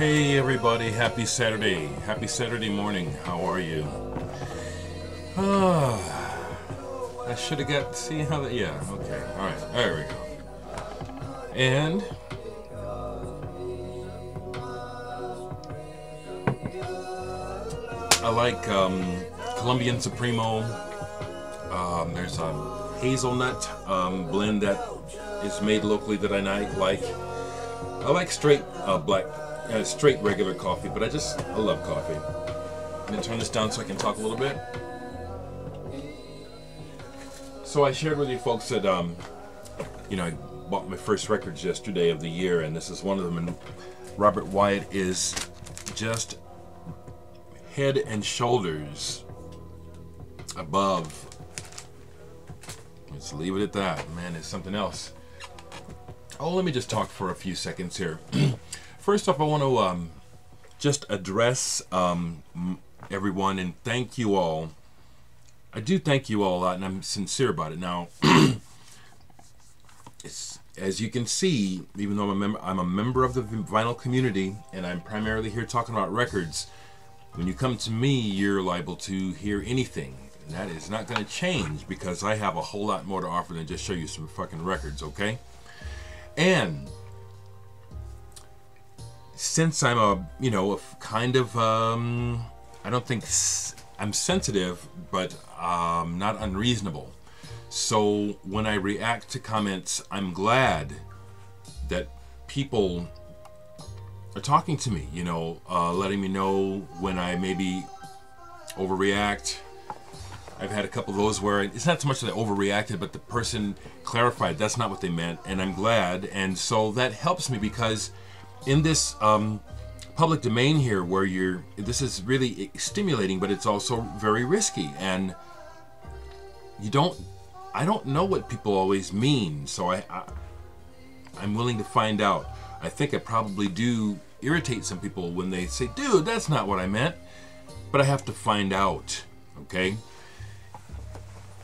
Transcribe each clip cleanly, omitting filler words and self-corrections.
Hey everybody, happy Saturday. Happy Saturday morning. How are you? I should have got, see how that, yeah, okay. Alright, there we go. And I like Colombian Supremo. There's a hazelnut blend that is made locally that I like. I like straight straight regular coffee, but I love coffee. I'm gonna turn this down so I can talk a little bit. So I shared with you folks that I bought my first records yesterday of the year, and this is one of them. And Robert Wyatt is just head and shoulders above. Let's leave it at that. Man, it's something else. Oh, let me just talk for a few seconds here. First off, I want to just address everyone and thank you all. I do thank you all a lot, and I'm sincere about it. Now, as you can see, even though I'm a member of the vinyl community, and I'm primarily here talking about records, when you come to me, you're liable to hear anything. And that is not going to change because I have a whole lot more to offer than just show you some fucking records, okay? And since I'm a kind of, I don't think I'm sensitive, but not unreasonable. So when I react to comments, I'm glad that people are talking to me, letting me know when I maybe overreact. I've had a couple of those where it's not so much that I overreacted, but the person clarified that's not what they meant, and I'm glad. And so that helps me because in this public domain here where this is really stimulating, but it's also very risky, and I don't know what people always mean, so I'm willing to find out. I think I probably do irritate some people when they say, dude, that's not what I meant, but I have to find out, okay?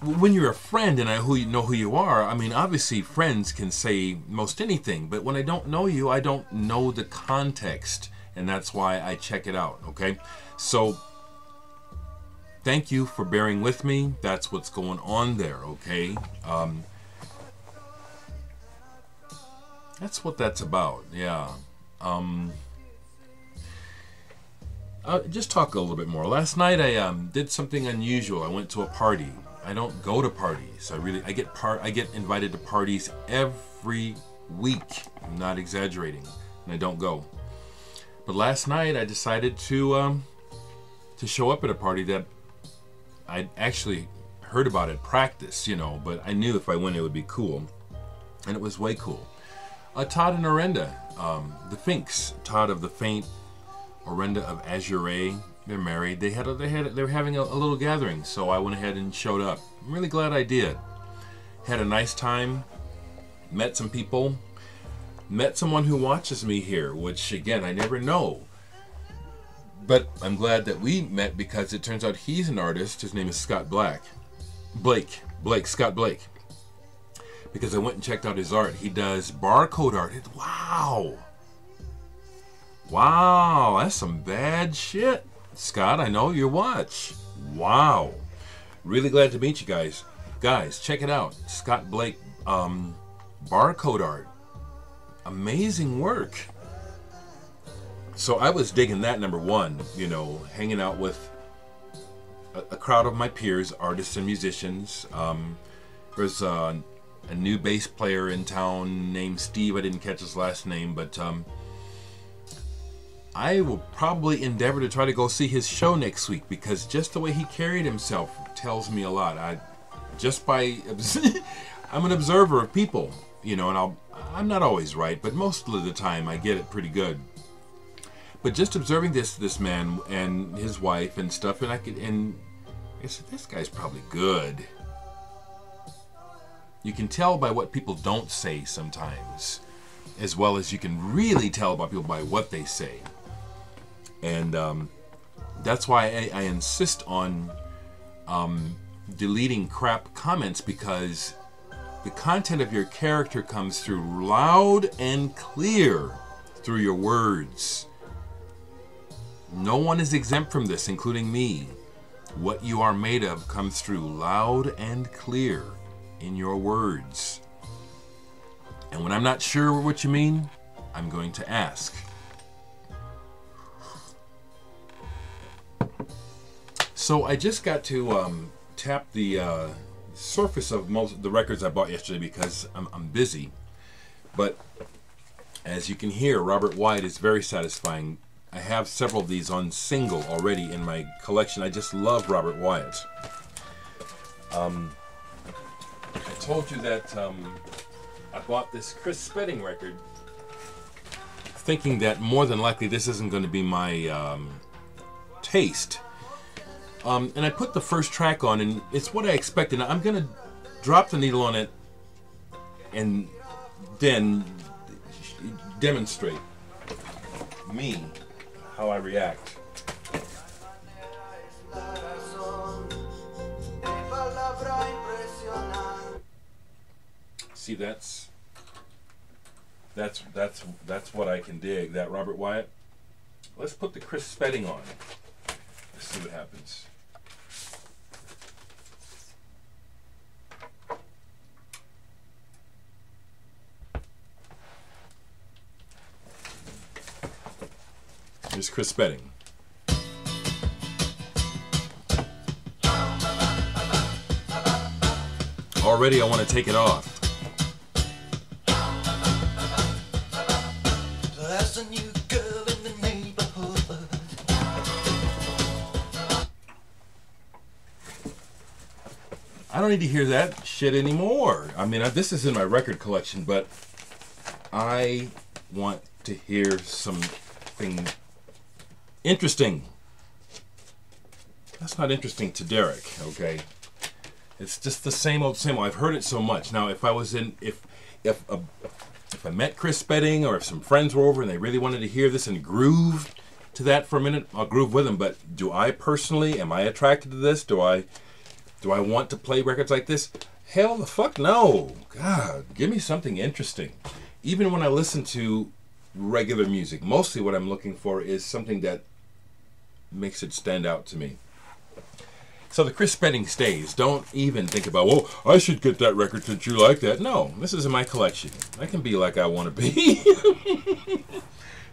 When you're a friend and I know who you are, I mean, obviously friends can say most anything, but when I don't know you, I don't know the context, and that's why I check it out, okay? So, thank you for bearing with me. That's what's going on there, okay? That's what that's about, yeah. Just talk a little bit more. Last night I did something unusual. I went to a party. I don't go to parties. I get invited to parties every week. I'm not exaggerating, and I don't go. But last night I decided to show up at a party that I'd actually heard about at practice, but I knew if I went it would be cool, and it was way cool. Todd and Orenda, the Finks, Todd of the Faint, Orenda of Azure. They're married. They were having a little gathering, so I went ahead and showed up. I'm really glad I did. Had a nice time. Met some people. Met someone who watches me here, which again I never know. But I'm glad that we met because it turns out he's an artist. His name is Scott Scott Blake. Because I went and checked out his art. He does barcode art. Wow. Wow, that's some bad shit. Scott, I know your watch. Wow. Really glad to meet you guys. Guys, check it out. Scott Blake barcode art. Amazing work. So I was digging that, number one, hanging out with a crowd of my peers, artists and musicians. There's a new bass player in town named Steve. I didn't catch his last name, but I will probably endeavor to try to go see his show next week because just the way he carried himself tells me a lot. I'm an observer of people, and I'm not always right, but most of the time I get it pretty good. But just observing this man and his wife and stuff, and I said, this guy's probably good. You can tell by what people don't say sometimes, as well as you can really tell about people by what they say. And that's why I insist on deleting crap comments, because the content of your character comes through loud and clear through your words. No one is exempt from this, including me. What you are made of comes through loud and clear in your words. And when I'm not sure what you mean, I'm going to ask. So I just got to tap the surface of most of the records I bought yesterday because I'm busy. But as you can hear, Robert Wyatt is very satisfying. I have several of these on single already in my collection. I just love Robert Wyatt. I told you that I bought this Chris Spedding record thinking that more than likely this isn't going to be my taste. And I put the first track on, and it's what I expected. I'm going to drop the needle on it and then demonstrate me, how I react. See, that's what I can dig. That Robert Wyatt. Let's put the Chris Spedding on. Let's see what happens. Here's Chris Spedding. Already I want to take it off. There's a new girl in the neighborhood. I don't need to hear that shit anymore. I mean, this is in my record collection, but I want to hear something interesting. That's not interesting to Dereck, okay? It's just the same old, same old. I've heard it so much. Now, if I was in, if I met Chris Spedding, or if some friends were over and they really wanted to hear this and groove to that for a minute, I'll groove with them. But do I personally, am I attracted to this? Do I want to play records like this? Hell the fuck no. God, give me something interesting. Even when I listen to regular music, mostly what I'm looking for is something that makes it stand out to me. So the Chris Spedding stays. Don't even think about, well, I should get that record since you like that. No, this is in my collection. I can be like I want to be.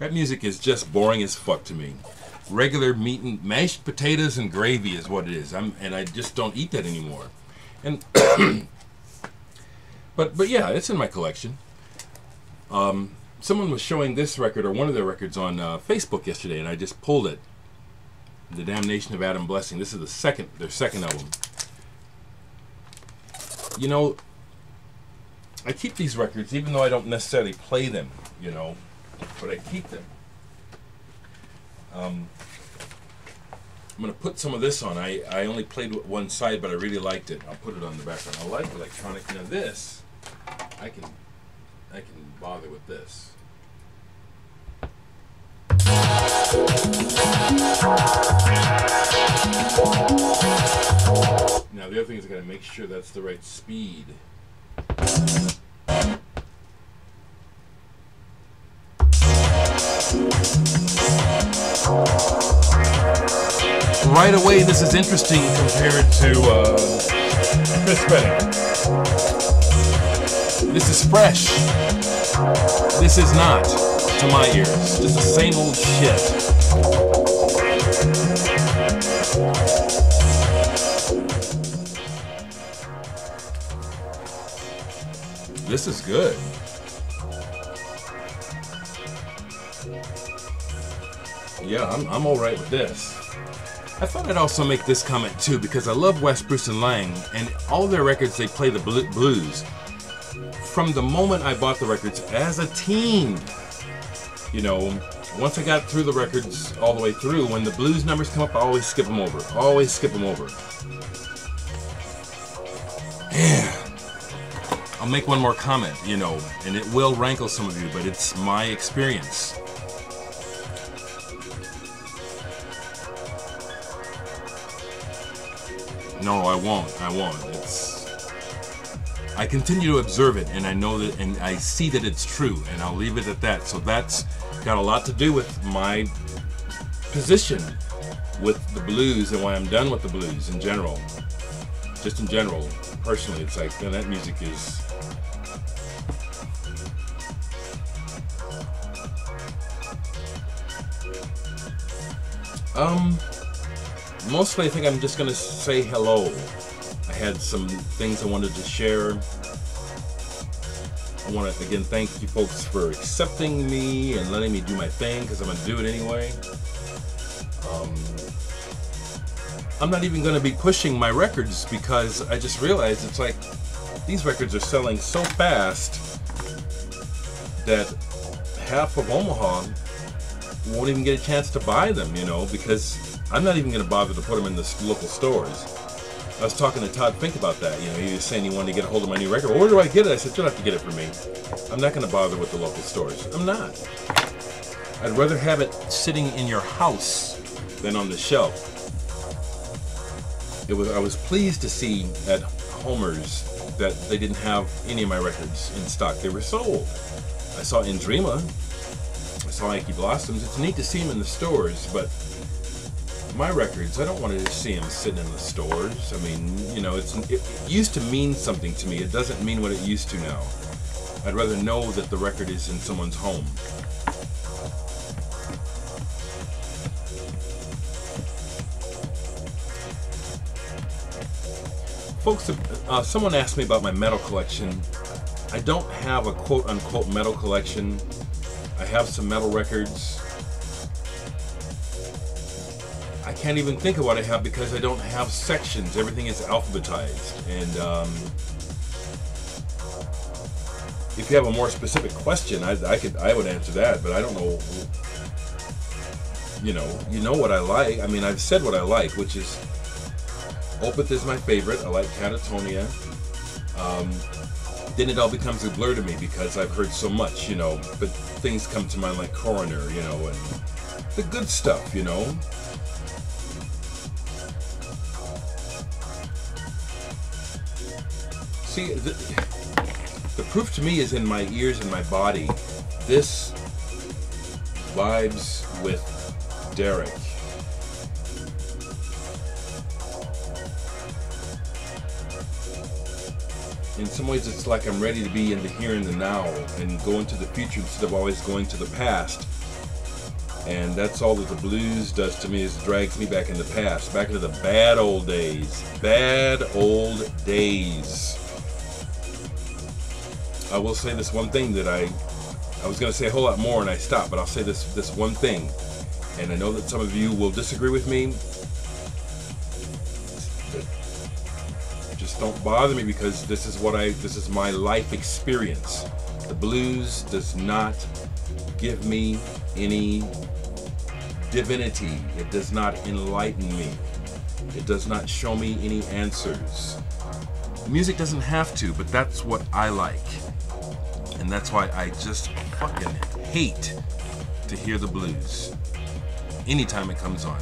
That music is just boring as fuck to me. Regular meat and mashed potatoes and gravy is what it is. And I just don't eat that anymore. And but yeah, it's in my collection. Someone was showing this record, or one of their records, on Facebook yesterday, and I just pulled it. The Damnation of Adam Blessing. This is their second album. You know, I keep these records even though I don't necessarily play them, you know, but I keep them. I'm going to put some of this on. I only played one side, but I really liked it. I'll put it on the background. I like electronic. Now this, I can bother with this. Now the other thing is I got to make sure that's the right speed. Right away, this is interesting compared to Chris Spedding. This is fresh. This is not, to my ears, just the same old shit. This is good. Yeah, I'm all right with this. I thought I'd also make this comment too, because I love West Bruce and Lang, and all their records, they play the blues. From the moment I bought the records as a teen, you know, once I got through the records all the way through, when the blues numbers come up, I always skip them over. Always skip them over. Man, I'll make one more comment, you know, and it will rankle some of you, but it's my experience. No, I won't. I continue to observe it, and I know that, and I see that it's true, and I'll leave it at that. So that's got a lot to do with my position with the blues and why I'm done with the blues in general. Just in general, personally, it's like, man, that music is... Mostly I think I'm just gonna say hello. I had some things I wanted to share. I want to again thank you folks for accepting me and letting me do my thing, because I'm gonna do it anyway. I'm not even gonna be pushing my records, because I just realized it's like these records are selling so fast that half of Omaha won't even get a chance to buy them, you know, because I'm not even going to bother to put them in the local stores. I was talking to Todd Fink about that. You know, he was saying he wanted to get a hold of my new record. Well, where do I get it? I said, you'll have to get it for me. I'm not going to bother with the local stores. I'm not. I'd rather have it sitting in your house than on the shelf. I was pleased to see at Homer's that they didn't have any of my records in stock. They were sold. I saw Indrima. I saw Yankee Blossoms. It's neat to see them in the stores, but my records, I don't want to just see them sitting in the stores. I mean, you know, it used to mean something to me. It doesn't mean what it used to now. I'd rather know that the record is in someone's home. Folks, someone asked me about my metal collection. I don't have a quote-unquote metal collection. I have some metal records. I can't even think of what I have because I don't have sections. Everything is alphabetized. And if you have a more specific question, I would answer that, but I don't know. You know what I like. I mean, I've said what I like, which is Opeth is my favorite. I like Catatonia. Then it all becomes a blur to me because I've heard so much, you know, but things come to mind like Coroner, you know, and the good stuff, you know. See, the proof to me is in my ears and my body. This vibes with Dereck. In some ways, it's like I'm ready to be in the here and the now and go into the future instead of always going to the past. And that's all that the blues does to me, is drags me back in the past, back into the bad old days. Bad old days. I will say this one thing that I was going to say a whole lot more and I stopped, but I'll say this one thing. And I know that some of you will disagree with me. Just don't bother me, because this is my life experience. The blues does not give me any divinity. It does not enlighten me. It does not show me any answers. The music doesn't have to, but that's what I like. And that's why I just fucking hate to hear the blues anytime it comes on.